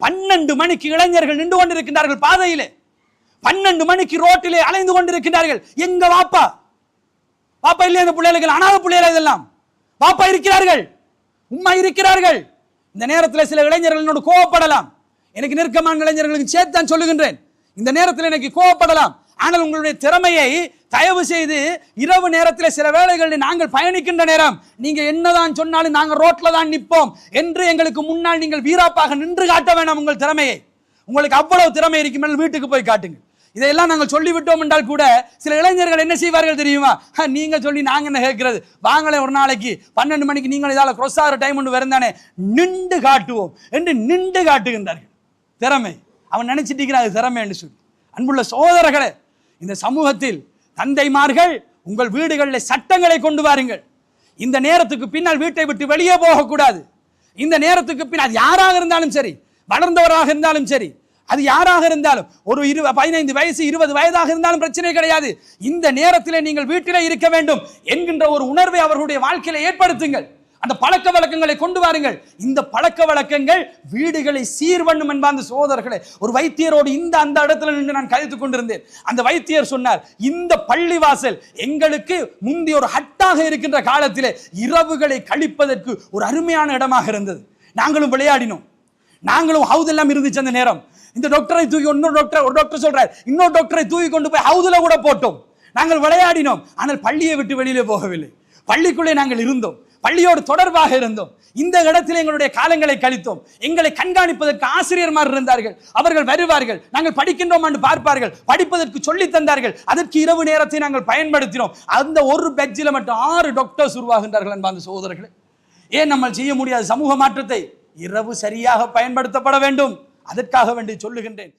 12 மணிக்கு இளைஞர்கள் நின்று கொண்டிருக்கின்றார்கள் பாதையிலே, 12 மணிக்கு ரோட்டிலே அலைந்து கொண்டிருக்கின்றார்கள். எங்க வாப்பா இல்லையா? இந்த பிள்ளைகள் அனாதை பிள்ளைகள், இதெல்லாம் பாப்பா இருக்கிறார்கள், உம்மா இருக்கிறார்கள். இந்த நேரத்தில் சில இளைஞர்கள் என்னோடு கோவப்படலாம். எனக்கு நெருக்கமான இளைஞர்களுக்கு சேர்த்தான் சொல்லுகின்றேன். இந்த நேரத்தில் எனக்கு கோவப்படலாம். ஆனால் உங்களுடைய திறமையை தயவு செய்து இரவு நேரத்தில் சில வேளைகளில் நாங்கள் பயணிக்கின்ற நேரம் நீங்க என்னதான் சொன்னாலும் நாங்கள் ரோட்ல தான் நிற்போம் என்று எங்களுக்கு முன்னால் நீங்கள் வீராப்பாக நின்று காட்ட வேண்டாம். உங்கள் திறமையை, உங்களுக்கு அவ்வளவு திறமை இருக்கும், வீட்டுக்கு போய் காட்டுங்க. இதையெல்லாம் நாங்கள் சொல்லிவிட்டோம் என்றால் கூட சில இளைஞர்கள் என்ன செய்வார்கள் தெரியுமா? நீங்க சொல்லி நாங்க என்ன கேட்கிறது, வாங்களே ஒரு நாளைக்கு 12 மணிக்கு நீங்கள் இதால cross ஆகிற டைம் ஒன்று வருந்தானே, நின்று காட்டுவோம் என்று நின்று காட்டுகின்றார்கள். திறமை அவன் நினைச்சிட்டு இருக்கிறான் திறமை என்று சொல்லி. அன்புள்ள சகோதரர்களே, இந்த சமூகத்தில் தந்தைமார்கள் உங்கள் வீடுகளில் சட்டங்களை கொண்டு வாருங்கள். இந்த நேரத்துக்கு பின்னால் வீட்டை விட்டு வெளியே போகக்கூடாது. இந்த நேரத்துக்கு பின்னால் யாராக இருந்தாலும் சரி, வளர்ந்தவராக இருந்தாலும் சரி, அது யாராக இருந்தாலும், ஒரு 15 வயசு 20 வயதாக இருந்தாலும் பிரச்சனை கிடையாது. இந்த நேரத்திலே நீங்கள் வீட்டிலே இருக்க வேண்டும் என்கின்ற ஒரு உணர்வை அவர்களுடைய வாழ்க்கையில ஏற்படுத்துங்கள். அந்த பழக்க வழக்கங்களை கொண்டு வாருங்கள். இந்த பழக்க வழக்கங்கள் வீடுகளை சீர்வண்ணும் என்பார்ந்த சகோதரர்களே. ஒரு வைத்தியரோடு அந்த இடத்துல நின்று நான் கதைத்துக் கொண்டிருந்தேன். அந்த வைத்தியர் சொன்னார், இந்த பள்ளிவாசல் எங்களுக்கு முந்தைய ஒரு ஹட்டாக இருக்கின்ற காலத்திலே இரவுகளை கழிப்பதற்கு ஒரு அருமையான இடமாக இருந்தது. நாங்களும் விளையாடினோம், நாங்களும் ஹவுஸ் எல்லாம் இருந்துச்சு அந்த நேரம். இந்த டாக்டரை தூக்கி ஒரு டாக்டர் சொல்றார், இன்னொரு டாக்டரை தூக்கி கொண்டு போய் ஹவுதுல கூட போட்டோம். நாங்கள் விளையாடினோம். ஆனால் பள்ளியை விட்டு வெளியிலே போகவில்லை. பள்ளிக்குள்ளே நாங்கள் இருந்தோம், பள்ளியோடு தொடர்பாக இருந்தோம். இந்த இடத்தில் எங்களுடைய காலங்களை கழித்தோம். எங்களை கண்காணிப்பதற்கு ஆசிரியர்மார் இருந்தார்கள். அவர்கள் வருவார்கள், நாங்கள் படிக்கின்றோம் என்று பார்ப்பார்கள், படிப்பதற்கு சொல்லி தந்தார்கள். அதற்கு இரவு நேரத்தை நாங்கள் பயன்படுத்தினோம். அந்த ஒரு பெட்ஜில் மட்டும் 6 டாக்டர்ஸ் உருவாகின்றார்கள் என்பார்ந்த சகோதரர்களே. ஏன் நம்ம செய்ய முடியாது சமூக மாற்றத்தை? இரவு சரியாக பயன்படுத்தப்பட வேண்டும். அதற்காக வேண்டி சொல்லுகின்றேன்.